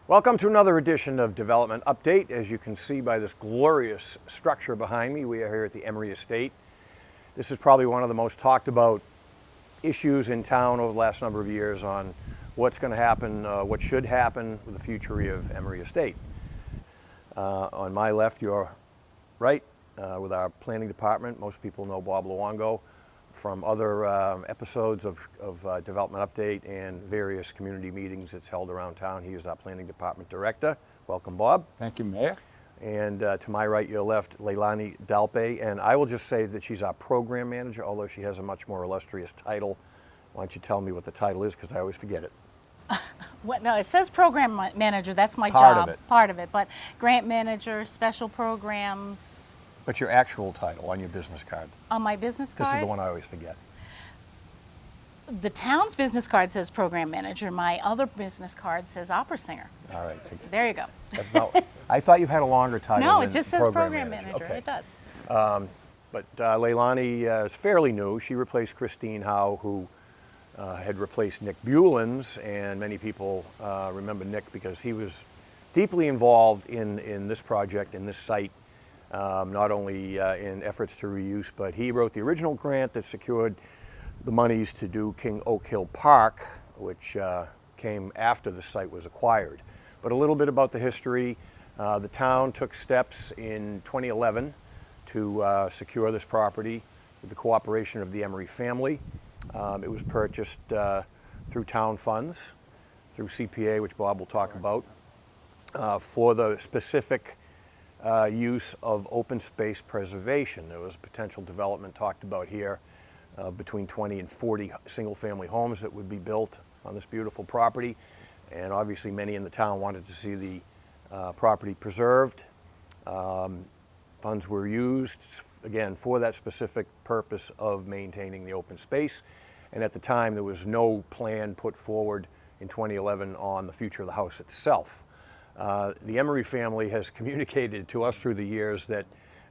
Welcome to another edition of Development Update. As you can see by this glorious structure behind me, we are here at the Emery estate. This is probably one of the most talked about issues in town over the last number of years on what's going to happen, what should happen with the future of Emery estate. On my left, your right, with our planning department. Most people know Bob Luongo from other episodes of Development Update and various community meetings that's held around town. He is our planning department director. Welcome, Bob. Thank you, Mayor. And to my right, your left, Leilani Dalpe. And I will just say that she's our program manager, although she has a much more illustrious title. Why don't you tell me what the title is, because I always forget it. No, it says program manager. That's my Part job. of it. Part of it. But grant manager, special programs. But your actual title on your business card. On my business card? This is the one I always forget. The town's business card says program manager. My other business card says opera singer. All right. So there you go. That's not, I thought you had a longer title No, than it just says program manager. Okay. It does. But Leilani is fairly new. She replaced Christine Howe, who had replaced Nick Bulens, and many people remember Nick because he was deeply involved in this project, in this site, not only in efforts to reuse, but he wrote the original grant that secured the monies to do King Oak Hill Park, which came after the site was acquired. But a little bit about the history. The town took steps in 2011 to secure this property with the cooperation of the Emery family. It was purchased through town funds, through CPA, which Bob will talk about, for the specific use of open space preservation. There was potential development talked about here between 20 and 40 single-family homes that would be built on this beautiful property. And obviously many in the town wanted to see the property preserved. Funds were used, again, for that specific purpose of maintaining the open space. And at the time, there was no plan put forward in 2011 on the future of the house itself. The Emery family has communicated to us through the years that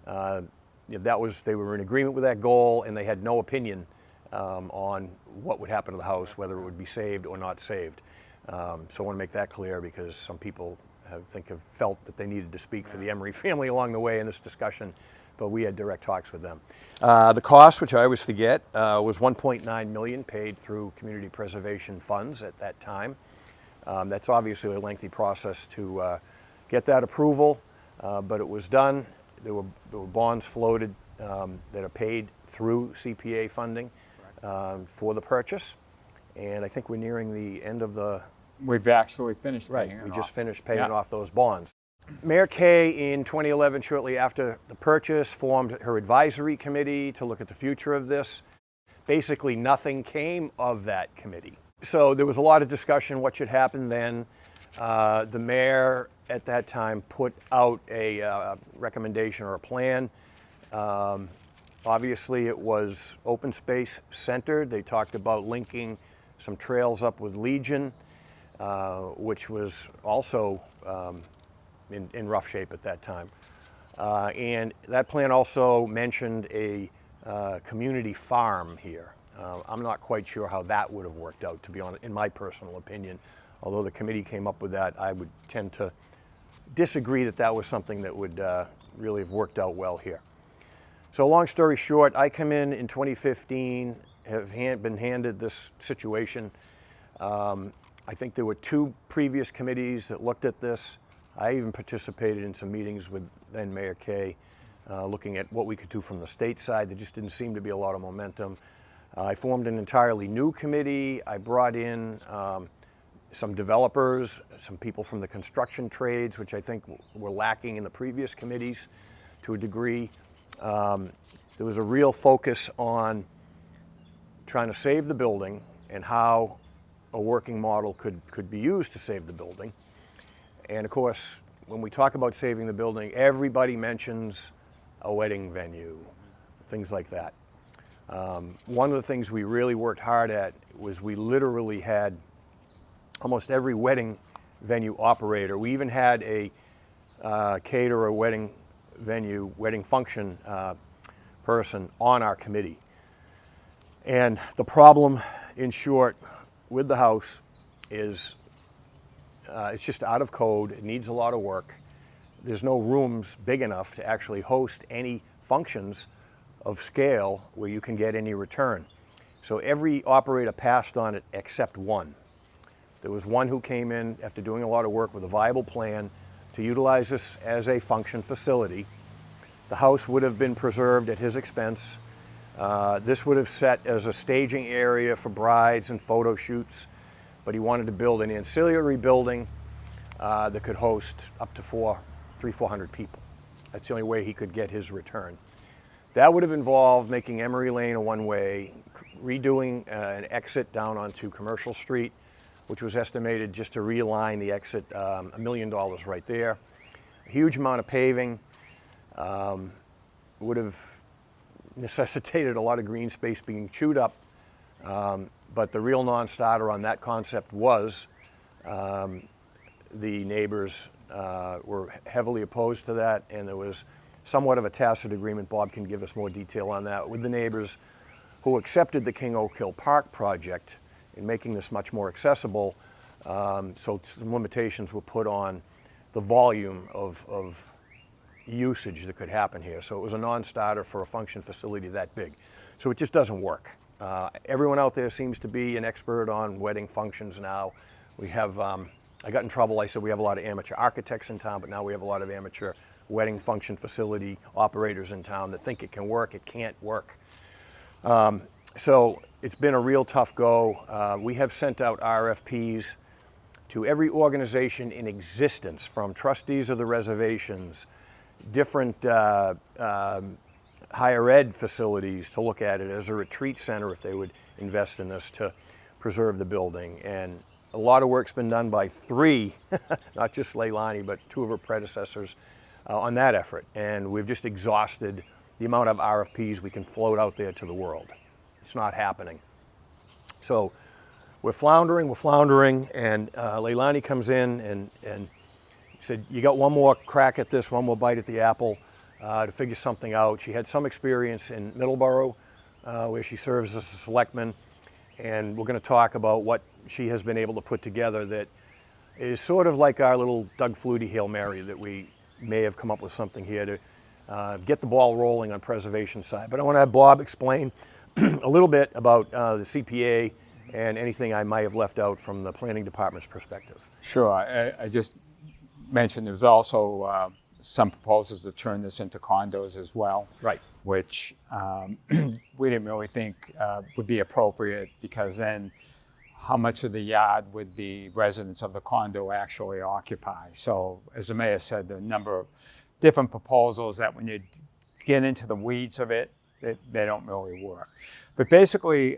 they were in agreement with that goal, and they had no opinion on what would happen to the house, whether it would be saved or not saved. So I want to make that clear because some people have felt that they needed to speak for the Emery family along the way in this discussion, but we had direct talks with them. The cost, which I always forget, was $1.9 million paid through community preservation funds at that time. That's obviously a lengthy process to get that approval, but it was done. There were bonds floated that are paid through CPA funding for the purchase, and I think we're nearing the end of the... We've actually finished Right, paying it we off. just finished paying off those bonds. Mayor Kay in 2011, shortly after the purchase, formed her advisory committee to look at the future of this. Basically, nothing came of that committee. So there was a lot of discussion what should happen then. The mayor at that time put out a recommendation or a plan. Obviously, it was open space centered. They talked about linking some trails up with Legion, which was also in rough shape at that time. And that plan also mentioned a community farm here. I'm not quite sure how that would have worked out, to be honest, in my personal opinion. Although the committee came up with that, I would tend to disagree that that was something that would really have worked out well here. So long story short, I come in 2015, have been handed this situation. I think there were two previous committees that looked at this. I even participated in some meetings with then Mayor Kay, looking at what we could do from the state side. There just didn't seem to be a lot of momentum. I formed an entirely new committee. I brought in some developers, some people from the construction trades, which I think were lacking in the previous committees to a degree. There was a real focus on trying to save the building and how a working model could be used to save the building. And of course, when we talk about saving the building, everybody mentions a wedding venue, things like that. One of the things we really worked hard at was we literally had almost every wedding venue operator. We even had a caterer, wedding venue, wedding function person on our committee. And the problem, in short, with the house is It's just out of code. It needs a lot of work. There's no rooms big enough to actually host any functions of scale where you can get any return. So every operator passed on it except one. There was one who came in after doing a lot of work with a viable plan to utilize this as a function facility. The house would have been preserved at his expense. This would have set as a staging area for brides and photo shoots, but he wanted to build an ancillary building that could host up to 400 people. That's the only way he could get his return. That would have involved making Emery Lane a one-way, redoing an exit down onto Commercial Street, which was estimated just to realign the exit $1 million right there. A huge amount of paving would have necessitated a lot of green space being chewed up, but the real non-starter on that concept was the neighbors were heavily opposed to that, and there was somewhat of a tacit agreement. Bob can give us more detail on that, with the neighbors who accepted the King Oak Hill Park project in making this much more accessible. So some limitations were put on the volume of usage that could happen here. So it was a non-starter for a function facility that big. So it just doesn't work. Everyone out there seems to be an expert on wedding functions now. We have, I got in trouble, I said we have a lot of amateur architects in town, but now we have a lot of amateur wedding function facility operators in town that think it can work. It can't work. So it's been a real tough go. We have sent out RFPs to every organization in existence, from trustees of the reservations, different higher ed facilities to look at it as a retreat center if they would invest in this to preserve the building. And a lot of work's been done by three, not just Leilani, but two of her predecessors on that effort. And we've just exhausted the amount of RFPs we can float out there to the world. It's not happening. So we're floundering, and Leilani comes in and said, you got one more crack at this, one more bite at the apple to figure something out. She had some experience in Middleborough where she serves as a selectman, and we're going to talk about what she has been able to put together that is sort of like our little Doug Flutie Hail Mary, that we may have come up with something here to get the ball rolling on preservation side. But I want to have Bob explain a little bit about the CPA and anything I might have left out from the planning department's perspective. Sure. I just mentioned there's also some proposals to turn this into condos as well. Right. Which we didn't really think would be appropriate, because then how much of the yard would the residents of the condo actually occupy? So as the mayor said, there are a number of different proposals that when you get into the weeds of it, they don't really work. But basically,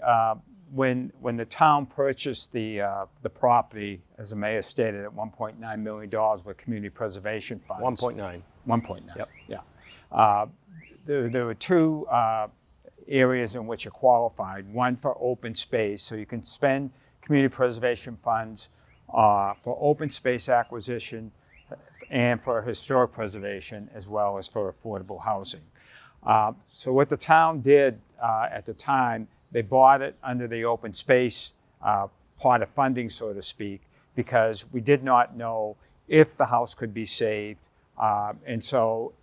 when the town purchased the property, as the mayor stated, at $1.9 million with community preservation funds. 1.9. 1.9. Yep. Yeah. There were two areas in which you qualified. One for open space, so you can spend community preservation funds for open space acquisition and for historic preservation, as well as for affordable housing. So what the town did at the time, they bought it under the open space part of funding, so to speak, because we did not know if the house could be saved. And so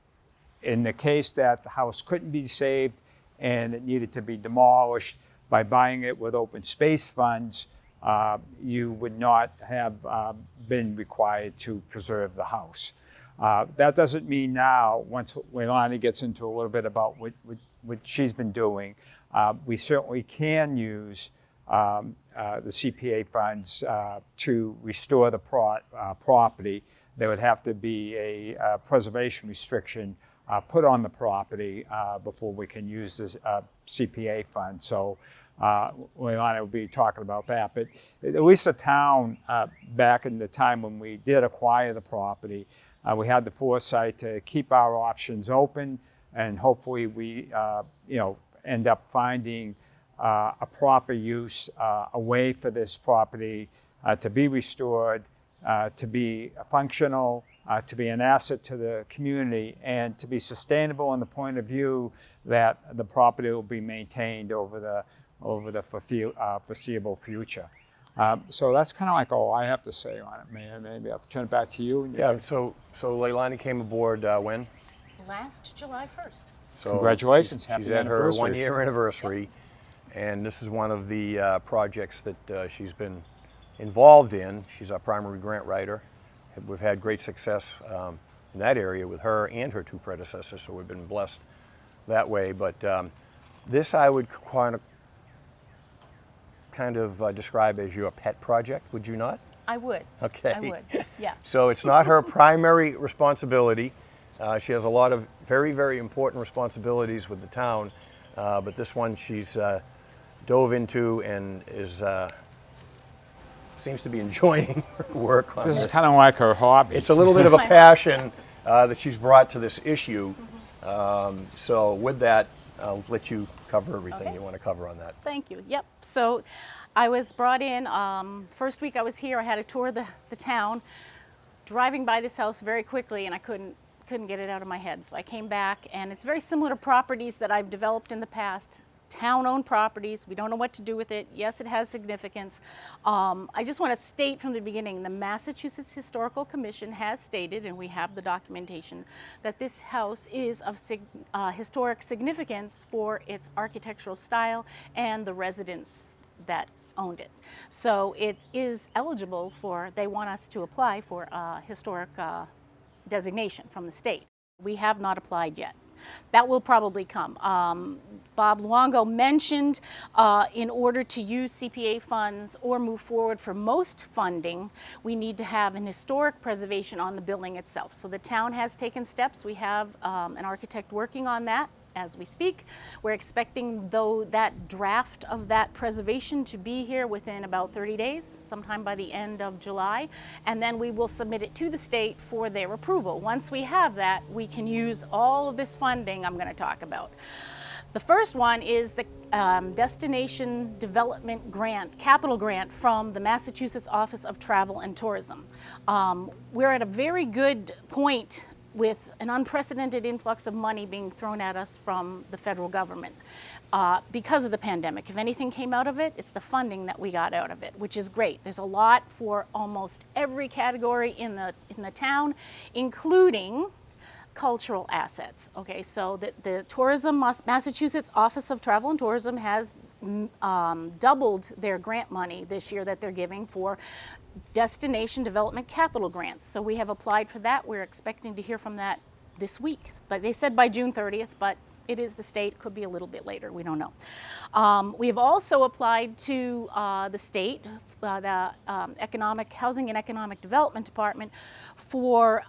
in the case that the house couldn't be saved and it needed to be demolished, by buying it with open space funds, you would not have been required to preserve the house. That doesn't mean now, once Leilani gets into a little bit about what she's been doing, we certainly can use the CPA funds to restore the property. There would have to be a preservation restriction put on the property before we can use this CPA fund. So Leilani will be talking about that. But at least the town, back in the time when we did acquire the property, we had the foresight to keep our options open, and hopefully we end up finding a proper use, a way for this property to be restored, to be functional, to be an asset to the community, and to be sustainable in the point of view that the property will be maintained over the foreseeable future. So that's kind of like all I have to say on it, man. Maybe I'll turn it back to you. Yeah, so Leilani came aboard when? Last July 1st. So Congratulations, she's happy at her anniversary. 1-year anniversary, and this is one of the projects that she's been involved in. She's our primary grant writer. We've had great success in that area with her and her two predecessors, so we've been blessed that way. But this I would kind of describe as your pet project, would you not? I would. Okay. I would, yeah. So it's not her primary responsibility. She has a lot of very, very important responsibilities with the town, but this one she's dove into and seems to be enjoying her work on This this. is kind of like her hobby. It's a little bit of a passion that she's brought to this issue. So with that, I'll let you cover everything you want to cover on that. Thank you. Yep. So I was brought in, first week I was here, I had a tour of the town, driving by this house very quickly, and I couldn't get it out of my head. So I came back, and it's very similar to properties that I've developed in the past. Town-owned properties, we don't know what to do with it. Yes, it has significance. I just want to state from the beginning, the Massachusetts Historical Commission has stated, and we have the documentation, that this house is of historic significance for its architectural style and the residents that owned it. So it is eligible for, they want us to apply for a historic designation from the state. We have not applied yet. That will probably come. Bob Luongo mentioned in order to use CPA funds or move forward for most funding, we need to have an historic preservation on the building itself. So the town has taken steps. We have an architect working on that as we speak. We're expecting, though, that draft of that preservation to be here within about 30 days, sometime by the end of July, and then we will submit it to the state for their approval. Once we have that, we can use all of this funding I'm going to talk about. The first one is the Destination Development Grant, capital grant from the Massachusetts Office of Travel and Tourism. We're at a very good point with an unprecedented influx of money being thrown at us from the federal government because of the pandemic. If anything came out of it, it's the funding that we got out of it, which is great. There's a lot for almost every category in the town, including cultural assets. Okay, so the Massachusetts Office of Travel and Tourism has doubled their grant money this year that they're giving for Destination Development Capital Grants. So we have applied for that. We're expecting to hear from that this week. But they said by June 30th, but it is the state. Could be a little bit later. We don't know. We have also applied to the state, the Housing and Economic Development Department, for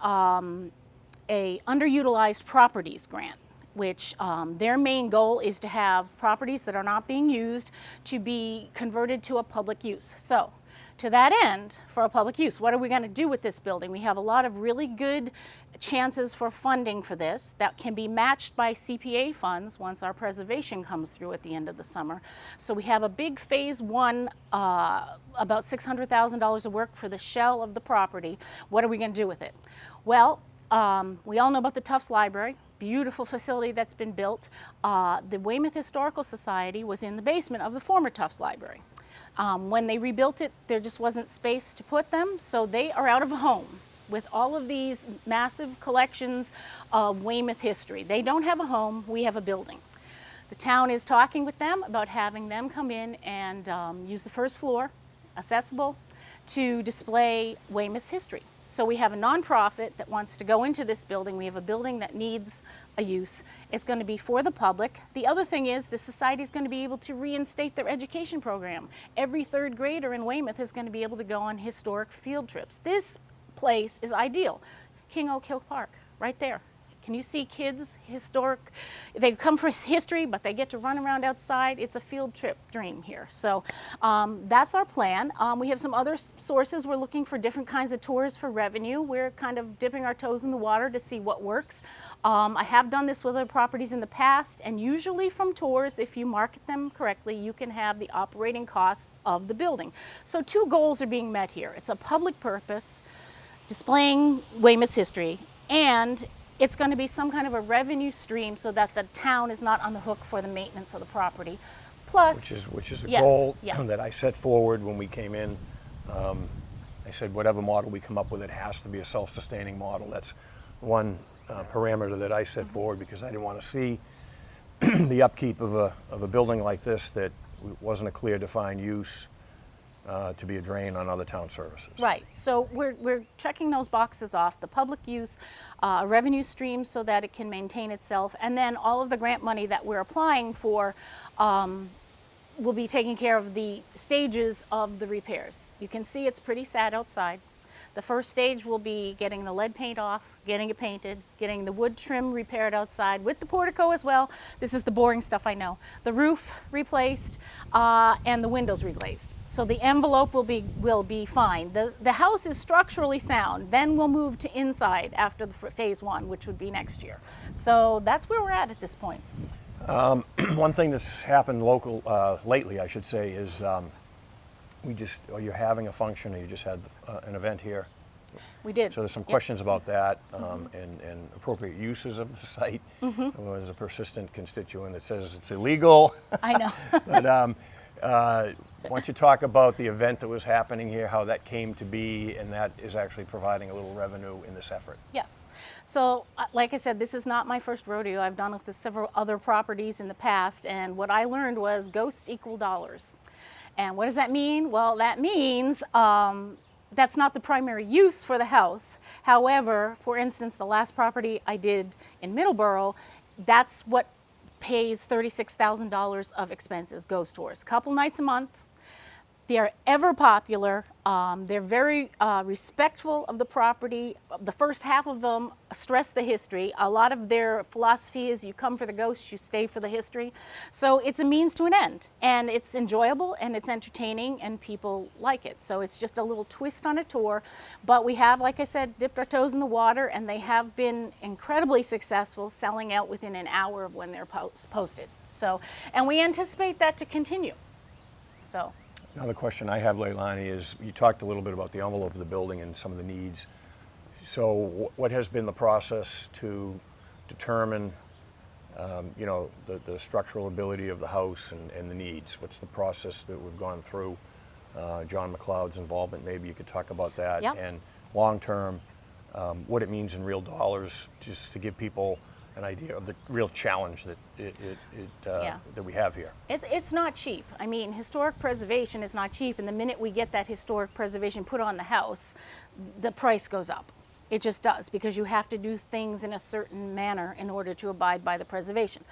a underutilized properties grant, which their main goal is to have properties that are not being used to be converted to a public use. So to that end, for a public use, what are we going to do with this building? We have a lot of really good chances for funding for this that can be matched by CPA funds once our preservation comes through at the end of the summer. So we have a big phase one, about $600,000 of work for the shell of the property. What are we going to do with it? Well, we all know about the Tufts Library, beautiful facility that's been built. The Weymouth Historical Society was in the basement of the former Tufts Library. When they rebuilt it, there just wasn't space to put them, so they are out of a home with all of these massive collections of Weymouth history. They don't have a home, we have a building. The town is talking with them about having them come in and use the first floor, accessible, to display Weymouth's history. So we have a nonprofit that wants to go into this building. We have a building that needs a use. It's going to be for the public. The other thing is the society is going to be able to reinstate their education program. Every third grader in Weymouth is going to be able to go on historic field trips. This place is ideal. King Oak Hill Park, right there. Can you see kids, historic, they come for history, but they get to run around outside. It's a field trip dream here. So that's our plan. We have some other sources. We're looking for different kinds of tours for revenue. We're kind of dipping our toes in the water to see what works. I have done this with other properties in the past, and usually from tours, if you market them correctly, you can have the operating costs of the building. So two goals are being met here. It's a public purpose, displaying Weymouth's history, and it's going to be some kind of a revenue stream so that the town is not on the hook for the maintenance of the property. plus. Which is a Yes, goal yes. that I set forward when we came in. I said whatever model we come up with, it has to be a self-sustaining model. That's one parameter that I set forward, because I didn't want to see the upkeep of a building like this that wasn't a clear defined use to be a drain on other town services. Right. So we're checking those boxes off: the public use, revenue streams, so that it can maintain itself, and then all of the grant money that we're applying for will be taking care of the stages of the repairs. You can see it's pretty sad outside. The first stage will be getting the lead paint off, getting it painted, getting the wood trim repaired outside with the portico as well. This is the boring stuff, I know. The roof replaced and the windows reglazed. So the envelope will be fine. The house is structurally sound. Then we'll move to inside after the phase 1, which would be next year. So that's where we're at this point. One thing that's happened lately, I should say, is you're having a function, or you just had an event here. We did. So there's some questions about that and appropriate uses of the site. There's a persistent constituent that says it's illegal. I know. But why don't you talk about the event that was happening here, how that came to be, and that is actually providing a little revenue in this effort. Yes. So, like I said, this is not my first rodeo. I've done with several other properties in the past, and what I learned was ghosts equal dollars. And what does that mean? Well, that means that's not the primary use for the house. However, for instance, the last property I did in Middleborough, that's what pays $36,000 of expenses, ghost tours. A couple nights a month. They are ever popular. They're very respectful of the property. The first half of them stress the history. A lot of their philosophy is you come for the ghosts, you stay for the history. So it's a means to an end. And it's enjoyable and it's entertaining and people like it. So it's just a little twist on a tour. But we have, like I said, dipped our toes in the water, and they have been incredibly successful, selling out within an hour of when they're posted. So, and we anticipate that to continue. So. Another question I have, Leilani, is you talked a little bit about the envelope of the building and some of the needs. So what has been the process to determine, the structural ability of the house and the needs? What's the process that we've gone through? John McLeod's involvement, maybe you could talk about that. Yep. And long term, what it means in real dollars, just to give people an idea of the real challenge that that we have here. It's not cheap. I mean, historic preservation is not cheap, and the minute we get that historic preservation put on the house, the price goes up. It just does, because you have to do things in a certain manner in order to abide by the preservation.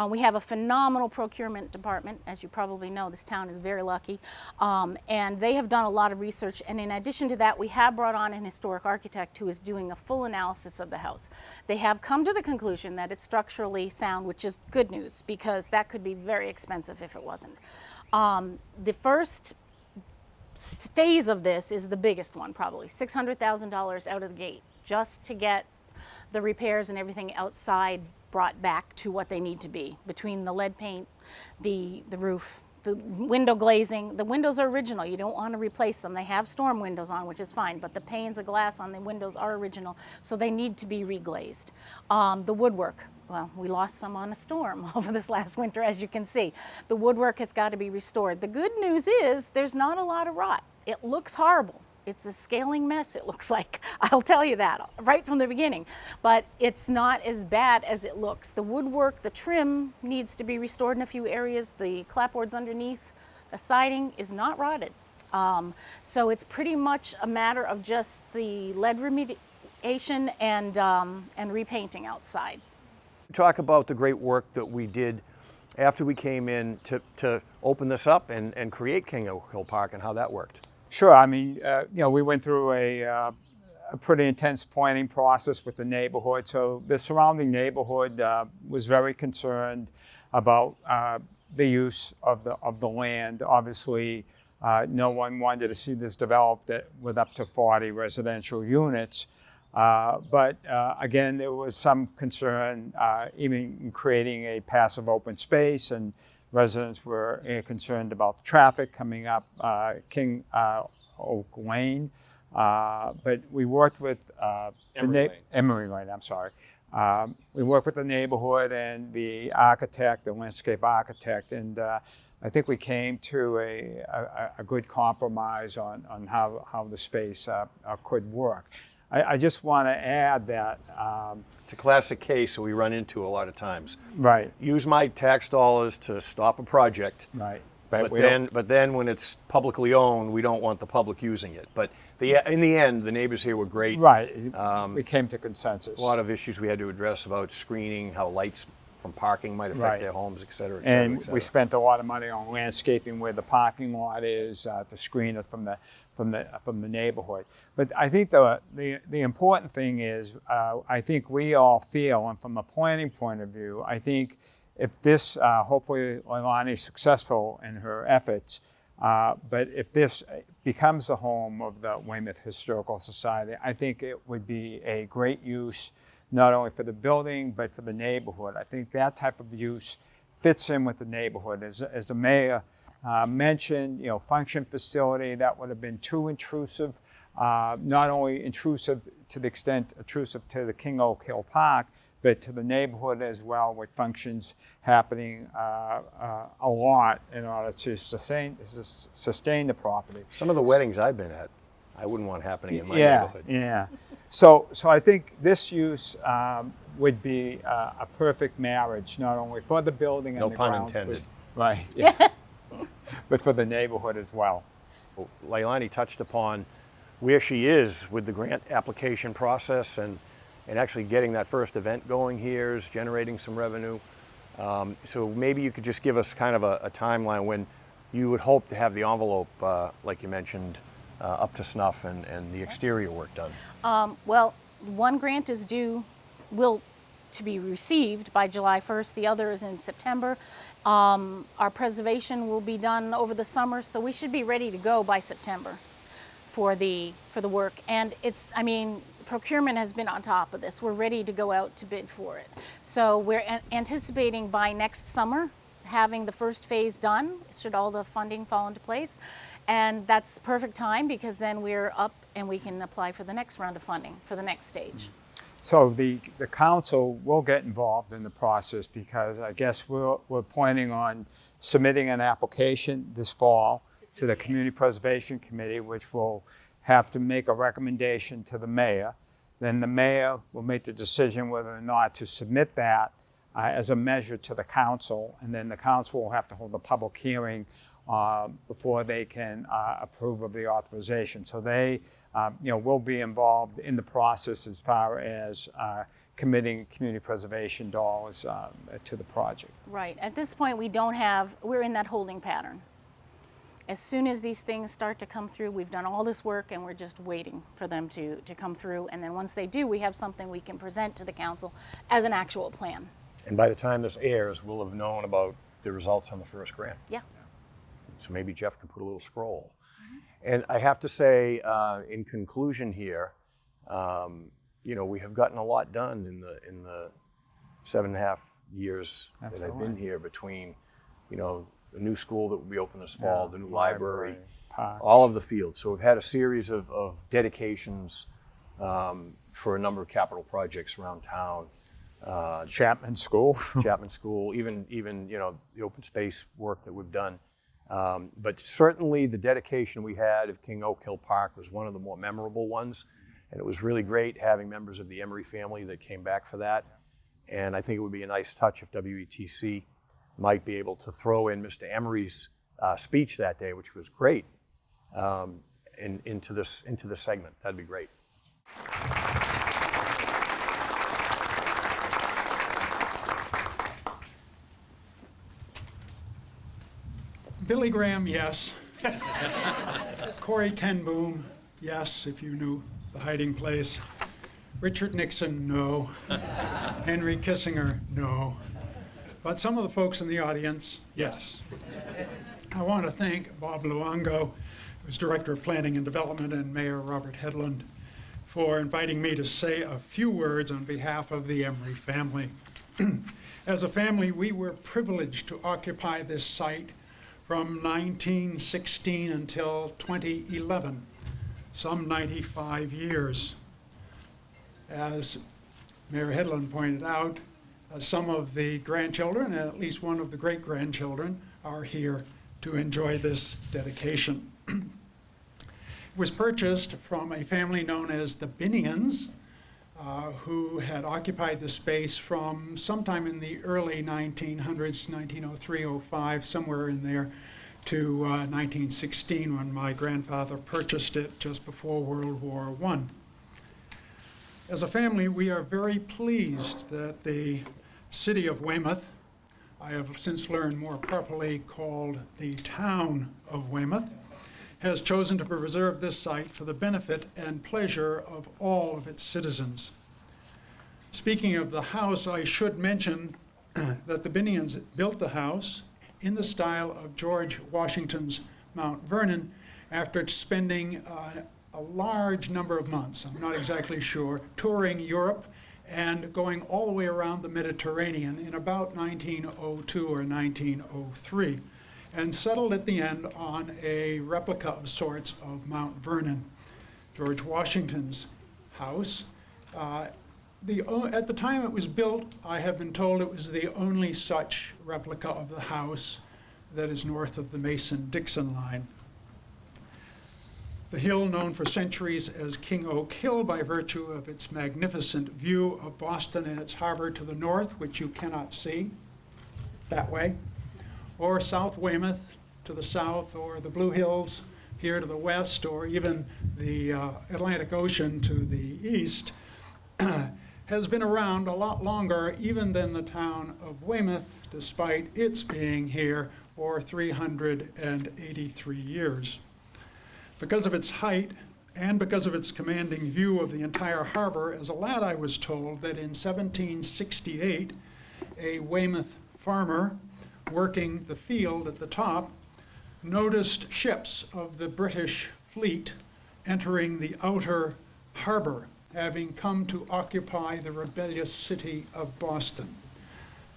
We have a phenomenal procurement department. As you probably know, this town is very lucky. And they have done a lot of research. And in addition to that, we have brought on an historic architect who is doing a full analysis of the house. They have come to the conclusion that it's structurally sound, which is good news, because that could be very expensive if it wasn't. The first phase of this is the biggest one, probably $600,000 out of the gate, just to get the repairs and everything outside brought back to what they need to be, between the lead paint, the roof, the window glazing. The windows are original. You don't want to replace them. They have storm windows on, which is fine, but the panes of glass on the windows are original, so they need to be reglazed. The woodwork. Well, we lost some on a storm over this last winter, as you can see. The woodwork has got to be restored. The good news is there's not a lot of rot. It looks horrible. It's a scaling mess, it looks like. I'll tell you that right from the beginning. But it's not as bad as it looks. The woodwork, the trim needs to be restored in a few areas. The clapboards underneath, the siding is not rotted. So it's pretty much a matter of just the lead remediation and repainting outside. Talk about the great work that we did after we came in to open this up and create King Hill Park, and how that worked. Sure. I mean, we went through a pretty intense planning process with the neighborhood. So the surrounding neighborhood was very concerned about the use of the land. Obviously, no one wanted to see this developed with up to 40 residential units. But again, there was some concern even in creating a passive open space, and residents were concerned about the traffic coming up King Oak Lane. But we worked with Emery Lane, I'm sorry. We worked with the neighborhood and the architect, the landscape architect, and I think we came to a good compromise on how the space could work. I just want to add that It's a classic case that we run into a lot of times. right, Use my tax dollars to stop a project. right. But then when it's publicly owned, we don't want the public using it. But in the end, the neighbors here were great. Right, we came to consensus. A lot of issues we had to address about screening, how lights from parking might affect Right. their homes, et cetera, et cetera, And et cetera. we spent a lot of money on landscaping where the parking lot is to screen it from the neighborhood. But I think the important thing is, I think we all feel, and from a planning point of view, I think if this, hopefully Leilani is successful in her efforts, but if this becomes the home of the Weymouth Historical Society, I think it would be a great use, not only for the building, but for the neighborhood. I think that type of use fits in with the neighborhood. As the mayor mentioned, function facility, that would have been too intrusive, not only intrusive to the extent intrusive to the King Oak Hill Park, but to the neighborhood as well, with functions happening a lot in order to sustain the property. Some of the weddings I've been at, I wouldn't want happening in my Yeah, neighborhood. yeah. So I think this use would be a perfect marriage, not only for the building and No the pun grounds, intended. right, yeah, but for the neighborhood as well. Leilani touched upon where she is with the grant application process and actually getting that first event going here is generating some revenue. So maybe you could just give us kind of a timeline when you would hope to have the envelope, like you mentioned, up to snuff and the exterior work done. Well, one grant is to be received by July 1st. The other is in September. Our preservation will be done over the summer, so we should be ready to go by September for the work. And procurement has been on top of this. We're ready to go out to bid for it. So we're anticipating by next summer having the first phase done, should all the funding fall into place. And that's perfect time because then we're up and we can apply for the next round of funding for the next stage. So the council will get involved in the process because I guess we're planning on submitting an application this fall to the Community Preservation Committee, which will have to make a recommendation to the mayor. Then the mayor will make the decision whether or not to submit that as a measure to the council, and then the council will have to hold a public hearing before they can approve of the authorization. So they will be involved in the process as far as committing community preservation dollars to the project. Right. At this point, we're in that holding pattern. As soon as these things start to come through, we've done all this work and we're just waiting for them to come through. And then once they do, we have something we can present to the council as an actual plan. And by the time this airs, we'll have known about the results on the first grant. Yeah. So maybe Jeff can put a little scroll. And I have to say, in conclusion here, we have gotten a lot done in the 7.5 years that I've been here between, the new school that will be open this fall, the new library, parks. all of the fields. So we've had a series of dedications for a number of capital projects around town. Chapman School. Chapman School, even the open space work that we've done. But certainly the dedication we had of King Oak Hill Park was one of the more memorable ones. And it was really great having members of the Emery family that came back for that. And I think it would be a nice touch if WETC might be able to throw in Mr. Emery's speech that day, which was great, into this segment. That'd be great. Billy Graham, yes. Corey Ten Boom, yes, if you knew the hiding place. Richard Nixon, no. Henry Kissinger, no. But some of the folks in the audience, yes. I want to thank Bob Luongo, who's Director of Planning and Development, and Mayor Robert Hedlund for inviting me to say a few words on behalf of the Emery family. As a family, we were privileged to occupy this site from 1916 until 2011, some 95 years. As Mayor Hedlund pointed out, some of the grandchildren, and at least one of the great-grandchildren, are here to enjoy this dedication. It was purchased from a family known as the Binions, who had occupied the space from sometime in the early 1900s, 1903-05, somewhere in there, to 1916, when my grandfather purchased it just before World War I. As a family, we are very pleased that the city of Weymouth, I have since learned more properly called the town of Weymouth, has chosen to preserve this site for the benefit and pleasure of all of its citizens. Speaking of the house, I should mention that the Binions built the house in the style of George Washington's Mount Vernon after spending a large number of months, I'm not exactly sure, touring Europe and going all the way around the Mediterranean in about 1902 or 1903, and settled at the end on a replica of sorts of Mount Vernon, George Washington's house. At the time it was built, I have been told it was the only such replica of the house that is north of the Mason-Dixon line. The hill, known for centuries as King Oak Hill by virtue of its magnificent view of Boston and its harbor to the north, which you cannot see that way, or South Weymouth to the south, or the Blue Hills here to the west, or even the Atlantic Ocean to the east, has been around a lot longer even than the town of Weymouth, despite its being here for 383 years. Because of its height and because of its commanding view of the entire harbor, as a lad I was told that in 1768, a Weymouth farmer working the field at the top noticed ships of the British fleet entering the outer harbor, having come to occupy the rebellious city of Boston.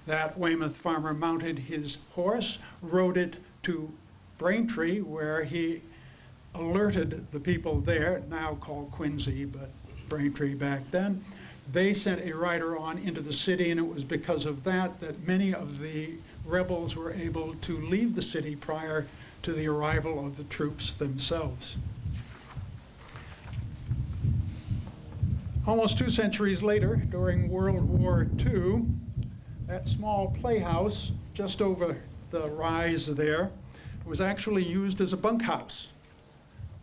That Weymouth farmer mounted his horse, rode it to Braintree, where he alerted the people there, now called Quincy, but Braintree back then. They sent a rider on into the city, and it was because of that that many of the rebels were able to leave the city prior to the arrival of the troops themselves. Almost 2 centuries later, during World War II, that small playhouse just over the rise there was actually used as a bunkhouse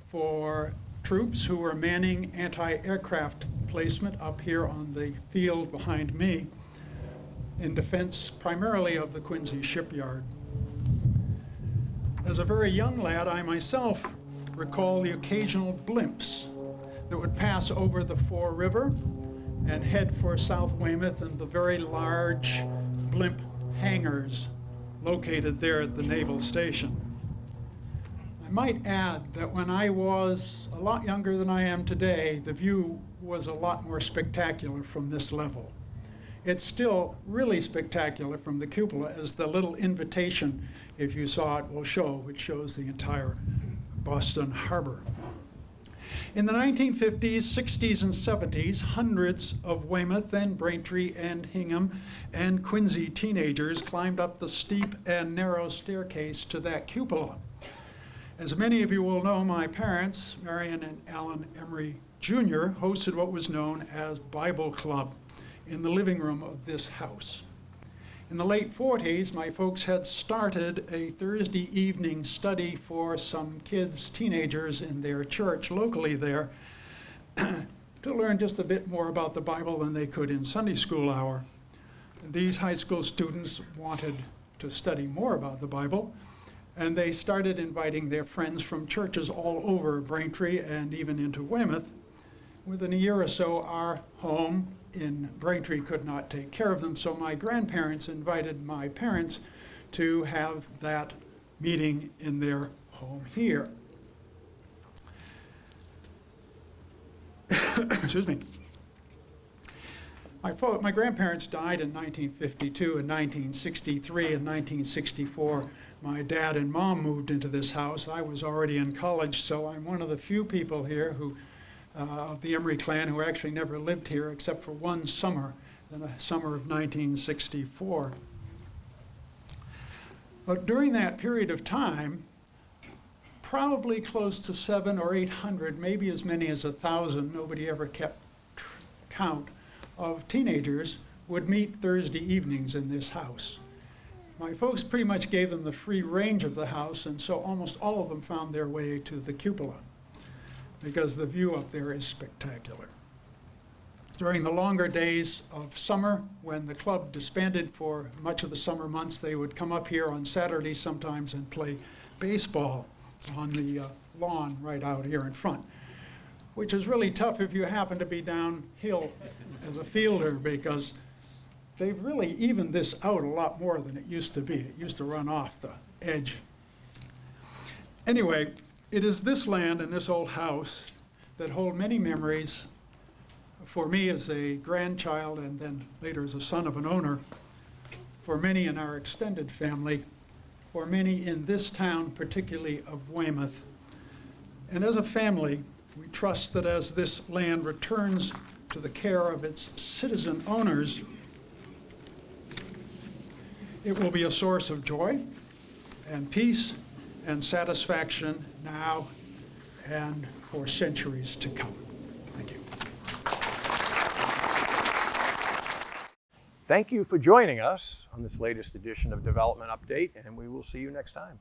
for troops who were manning anti-aircraft placement up here on the field behind me in defense primarily of the Quincy shipyard. As a very young lad, I myself recall the occasional blimps that would pass over the Fore River and head for South Weymouth and the very large blimp hangars located there at the naval station. I might add that when I was a lot younger than I am today, the view was a lot more spectacular from this level. It's still really spectacular from the cupola, as the little invitation, if you saw it, will show, which shows the entire Boston harbor. In the 1950s, 60s, and 70s, hundreds of Weymouth and Braintree and Hingham and Quincy teenagers climbed up the steep and narrow staircase to that cupola. As many of you will know, my parents, Marion and Alan Emery Jr., hosted what was known as Bible Club in the living room of this house. In the late 40s, my folks had started a Thursday evening study for some kids, teenagers in their church locally there, to learn just a bit more about the Bible than they could in Sunday school hour. These high school students wanted to study more about the Bible, and they started inviting their friends from churches all over Braintree and even into Weymouth. Within a year or so, our home in Braintree could not take care of them, so my grandparents invited my parents to have that meeting in their home here. Excuse me. My grandparents died in 1952 and 1963 and 1964. My dad and mom moved into this house. I was already in college, so I'm one of the few people here who, of the Emery clan, who actually never lived here except for one summer, in the summer of 1964. But during that period of time, probably close to 700 or 800, maybe as many as 1,000, nobody ever kept count, of teenagers would meet Thursday evenings in this house. My folks pretty much gave them the free range of the house, and so almost all of them found their way to the cupola because the view up there is spectacular. During the longer days of summer, when the club disbanded for much of the summer months, they would come up here on Saturdays sometimes and play baseball on the lawn right out here in front, which is really tough if you happen to be downhill as a fielder, because they've really evened this out a lot more than it used to be. It used to run off the edge. Anyway, it is this land and this old house that hold many memories for me as a grandchild and then later as a son of an owner, for many in our extended family, for many in this town, particularly of Weymouth. And as a family, we trust that as this land returns to the care of its citizen owners, it will be a source of joy and peace and satisfaction now and for centuries to come. Thank you. Thank you for joining us on this latest edition of Development Update, and we will see you next time.